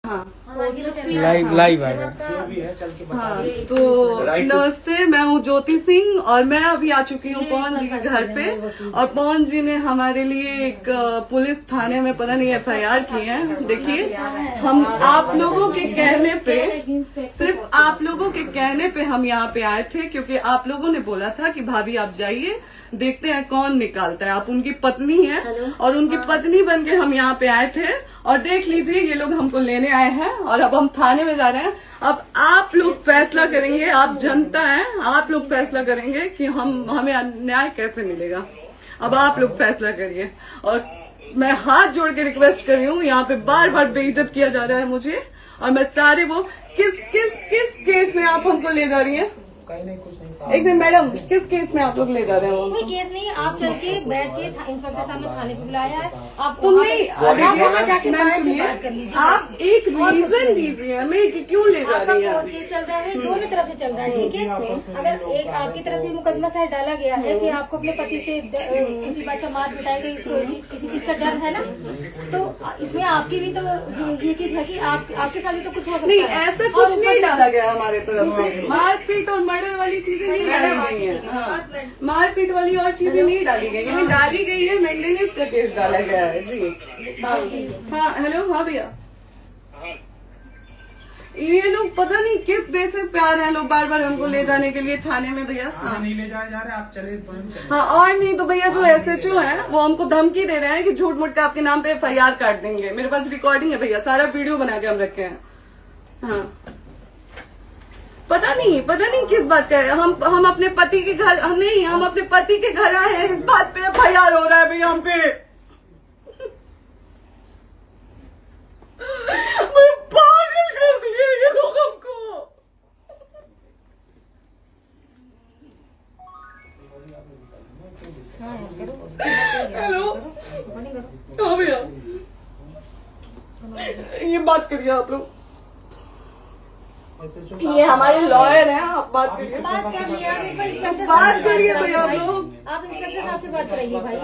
Live live आएगा जो भी है चल के बता हाँ, दीजिए। तो नमस्ते, मैं हूँ ज्योति सिंह और मैं अभी आ चुकी हूँ पवन जी के घर पे। और पवन जी ने हमारे लिए एक पुलिस थाने में पता नहीं FIR की है। देखिए, हम आप लोगों के कहने पे, सिर्फ आप लोगों के कहने पे हम यहाँ पे आए थे, क्योंकि आप लोगों ने बोला था कि भाभी आप जाइए, देखते हैं कौन निकालता है। आप उनकी पत्नी हैं और उनकी पत्नी बन के हम यहाँ पे आए थे। और देख लीजिए, ये लोग हमको लेने आए हैं और अब हम थाने में जा रहे हैं। अब आप लोग फैसला करेंगे, आप जनता हैं, आप लोग फैसला करेंगे कि हमें न्याय कैसे मिलेगा। अब आप लोग फैसला करिए। और मैं हाथ जोड़ के रिक्वेस्ट कर रही हूँ, यहाँ पे बार बार बेइज्जत किया जा रहा है मुझे। और मैं सारे वो किस केस में आप हमको ले जा रही हैं? कहीं नहीं, कुछ नहीं। एक दिन मैडम, किस केस में आप लोग ले जा रहे हो? कोई केस नहीं, आप चल के बैठ के इंस्पेक्टर साहब ने थाने पे बुलाया है। आप तुम नहीं, वहाँ जाके मैम बात सुनिए, कर लीजिए। आप एक रीजन दीजिए हमें कि क्यों ले जा रही आपका हैं। कोर्ट केस चल रहा है, दोनों तरफ से चल रहा है, ठीक है। अगर एक आपकी तरफ से मुकदमा शायद डाला गया है कि आपको अपने पति से किसी बात का मार पिटाई गई, किसी चीज का डर है ना, तो इसमें आपकी भी तो ये चीज है कि आपके साथ भी तो कुछ हो सकता नहीं, है। ऐसा कुछ नहीं डाला गया हमारे तरफ से। मारपीट और मर्डर वाली चीजें नहीं डाली गई है। हाँ, मारपीट वाली और चीजें नहीं डाली गई है। डाली गई है मेंटेनेंस का केस डाला गया है जी। हाँ हेलो, हाँ भैया, ये लोग पता नहीं किस बेसिस पे आ रहे हैं लोग बार बार हमको ले जाने के लिए थाने में भैया। हाँ नहीं ले जाए जा रहे, आप चले स्वयं चले। हाँ, और नहीं तो भैया जो SHO है वो हमको धमकी दे रहे हैं कि झूठ मूठ के आपके नाम पे FIR काट देंगे। मेरे पास रिकॉर्डिंग है भैया, सारा वीडियो बना के हम रखे हैं। हाँ, पता नहीं किस बात का है। हम अपने पति के घर नहीं, हम अपने पति के घर आए हैं, इस बात पे FIR हो रहा है भैया हम पे। पागल कर दिए ये लोग हमको। हेलो, हाँ भैया, ये बात करिए आप लोग। ये हमारे लॉयर हैं, आप बात करिए। बात कर लिया, आप एक बार इंस्पेक्टर बात करिए भैया आप लोग। आप इंस्पेक्टर साहब से बात कराइए भाई।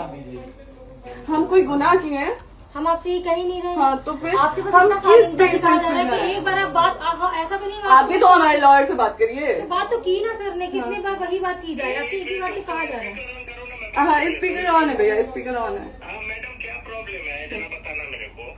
हम कोई गुनाह किए हैं? हम आपसे ये कह ही नहीं रहे। हाँ, तो फिर आपसे बस हम इतना किस साइलेंट सिखाया जा रहा है बेसिस कि पे एक बार आप बात ऐसा तो नहीं आप भी तो हमारे लॉयर से बात करिए। बात तो की ना सर ने, कितनी बार वही बात की जाए, आपसे एक ही बार तो कहा जा रहा है। हाँ, स्पीकर ऑन है भैया, स्पीकर ऑन है। हाँ मैडम, क्या प्रॉब्लम है जरा बताना मेरे को।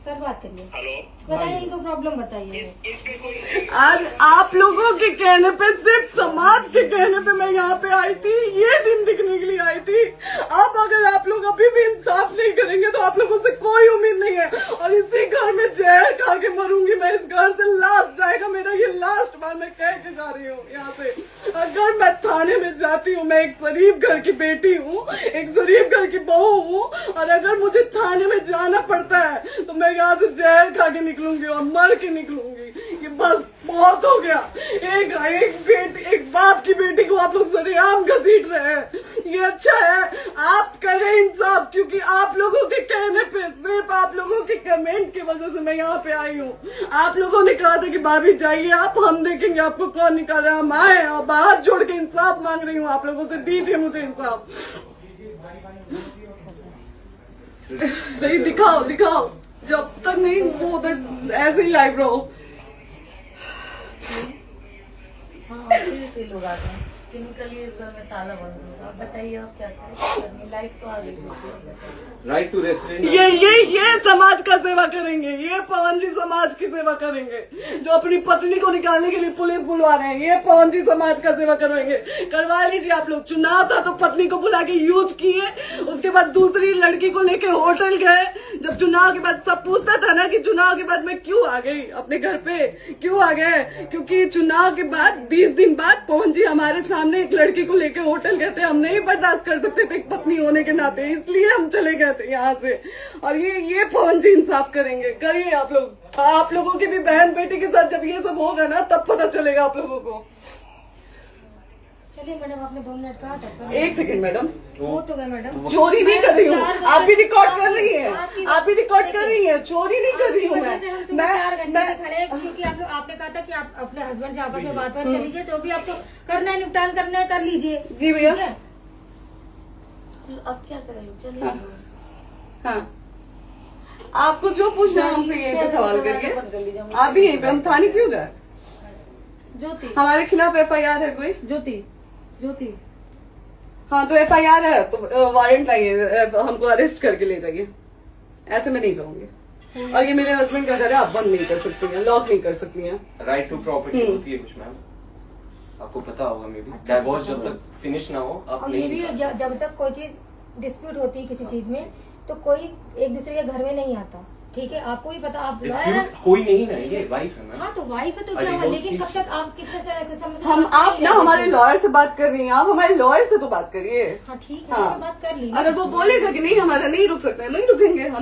सर बात करिए, हेलो, बताइए इनको प्रॉब्लम बताइए। इसमें कोई आज आप लोगों के कहने पे, सिर्फ समाज के कहने पे मैं यहाँ पे आई थी, ये दिन दिखने के लिए आई थी। अब अगर आप लोग अभी भी इंसाफ नहीं करेंगे तो आप लोगों से कोई उम्मीद नहीं है। और इसी घर में जहर खा के मरूंगी मैं। इस घर से लास्ट जाएगा मेरा, ये लास्ट बार मैं कह के जा रही हूँ यहाँ से। अगर मैं थाने में जाती हूँ, मैं एक शरीफ घर की बेटी हूँ, एक शरीफ घर की बहू हूँ, और अगर मुझे थाने में जाना पड़ता है तो मैं यहाँ से जहर खा के निकलूंगी और मर के निकलूंगी। ये बस बहुत हो गया। एक बाप की बेटी को आप लोग सरेआम घसीट रहे हैं। ये अच्छा है, आप करें इंसाफ, क्योंकि आप लोगों के कहने पे, सिर्फ आप लोगों के कमेंट की वजह से मैं यहाँ पे आई हूँ। आप लोगों ने कहा था कि भाभी जाइए आप, हम देखेंगे आपको कौन निकाल रहा है। हम आए और हाथ जोड़ के इंसाफ मांग रही हूँ आप लोगों से, दीजिए मुझे इंसाफ। नहीं, दिखाओ, जब तक नहीं वो उधर ऐसे ही लाइव रहो। हाँ, फिर से लोग आ गए कि निकलिए, इस घर में ताला बंद होगा। आप बताइए आप क्या करें, लाइफ तो आ गई। Right to restaurant. ये समाज का सेवा करेंगे, ये पवन जी समाज की सेवा करेंगे। जो अपनी पत्नी को निकालने के लिए पुलिस बुलवा रहे हैं, ये पवन जी समाज का सेवा करेंगे। करवा लीजिए आप लोग। चुनाव था तो पत्नी को बुला के यूज किए, उसके बाद दूसरी लड़की को लेके होटल गए। जब चुनाव के बाद सब पूछता था ना कि चुनाव के बाद मैं क्यों आ गई अपने घर पे, क्यों आ गए, क्योंकि चुनाव के बाद 20 दिन बाद पवन जी हमारे सामने एक लड़की को लेके होटल गए थे। हम नहीं बर्दाश्त कर सकते थे एक पत्नी होने के नाते, इसलिए हम चले गए थे यहाँ से। और ये पवन जी इंसाफ करेंगे। करिए आप लोग। आप लोगों की भी बहन बेटी के साथ जब ये सब होगा ना, तब पता चलेगा आप लोगों को। चलिए मैडम, आपने 2 मिनट कहा था। एक सेकंड मैडम, वो तो गए मैडम। चोरी नहीं कर रही हूँ, आप भी रिकॉर्ड कर रही हैं, आप भी रिकॉर्ड कर रही हैं। चोरी नहीं कर रही हूँ मैं। 4 घंटे से खड़े हैं, क्योंकि आपने कहा था कि आप अपने हस्बैंड से आपस में बात कर लीजिए, जो भी आपको करना है, निपटान करना है, कर लीजिए। जी भैया। ठीक है? अब क्या करें, चलिए। हाँ, आपको जो पूछना है हमसे यहीं पे सवाल करिए। आप भी यहीं पे, हम थाने क्यों जाए? ज्योति हमारे खिलाफ FIR है कोई? ज्योति हाँ तो FIR है तो वारंट लाइए, हमको अरेस्ट करके ले जाइए। ऐसे मैं नहीं जाऊंगी। और ये मेरे हस्बैंड का घर है, आप बंद नहीं कर सकती हैं, लॉक नहीं कर सकती हैं। राइट टू प्रॉपर्टी होती है कुछ मैम, आपको पता होगा मे बी। डाइवोर्स जब तक फिनिश ना हो आप और ये नहीं भी जब तक कोई चीज डिस्प्यूट होती है किसी चीज में, तो कोई एक दूसरे के घर में नहीं आता, ठीक है? आपको भी पता, आप डिस्प्यूट कोई नहीं ना, ये वाइफ है मैम। हाँ तो वाइफ है तो और क्या हुआ, divorce लेकिन कब case- तक आप कितने समय से हम साथ आप नहीं ना रह हमारे रहे थे? लॉयर से बात कर रही हैं, आप हमारे लॉयर से तो बात करिए। हाँ ठीक है, हाँ। मैंने बात कर ली। अगर वो बोलेगा कि नहीं हमारा नहीं रुक सकते, नहीं रुकेंगे हम।